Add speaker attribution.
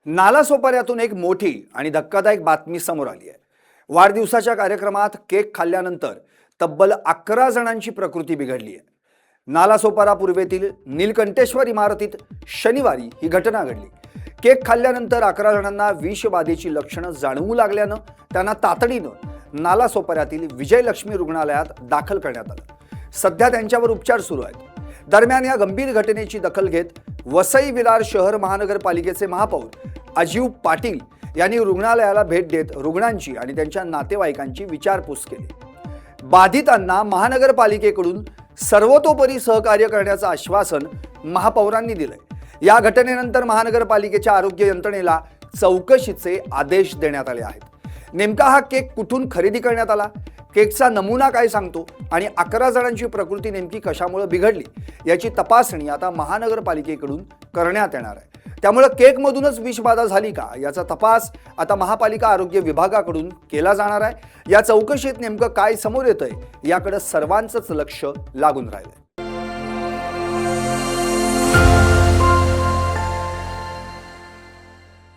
Speaker 1: नालासोपाऱ्यातून एक मोठी आणि धक्कादायक बातमी समोर आली आहे। वाढदिवसाच्या कार्यक्रमात केक खाल्ल्यानंतर तब्बल 11 जणांची प्रकृती बिघडली आहे। नालासोपारा पूर्वेतील नीलकंठेश्वर इमारतीत शनिवारी ही घटना घडली। केक खाल्ल्यानंतर 11 जणांना विषबाधेची लक्षणं जाणवू लागल्यानं त्यांना तातडीनं नालासोपाऱ्यातील विजयलक्ष्मी रुग्णालयात दाखल करण्यात आलं। सध्या त्यांच्यावर उपचार सुरू आहेत। दरम्यान या गंभीर घटनेची दखल घेत वसई विरार शहर महानगरपालिकेचे महापौर अजीव पाटील यांनी रुग्णालयाला भेट देत रुग्णांची आणि त्यांच्या नातेवाईकांची विचारपूस केली। बाधितांना महानगरपालिकेकडून सर्वतोपरी सहकार्य करण्याचं आश्वासन महापौरांनी दिलंय। या घटनेनंतर महानगरपालिकेच्या आरोग्य यंत्रणेला चौकशीचे आदेश देण्यात आले आहेत। नेमका हा केक कुठून खरेदी करण्यात आला, केकचा नमुना काय सांगतो आणि 11 जणांची प्रकृती नेमकी कशामुळे बिघडली याची तपासणी आता महानगरपालिकेकडून करण्यात येणार आहे। त्यामुळे केकमधूनच विषबाधा झाली का याचा तपास आता महापालिका आरोग्य विभागाकडून केला जाणार आहे। या चौकशीत नेमकं काय समोर येतंय याकडे सर्वांचंच लक्ष लागून राहिलंय।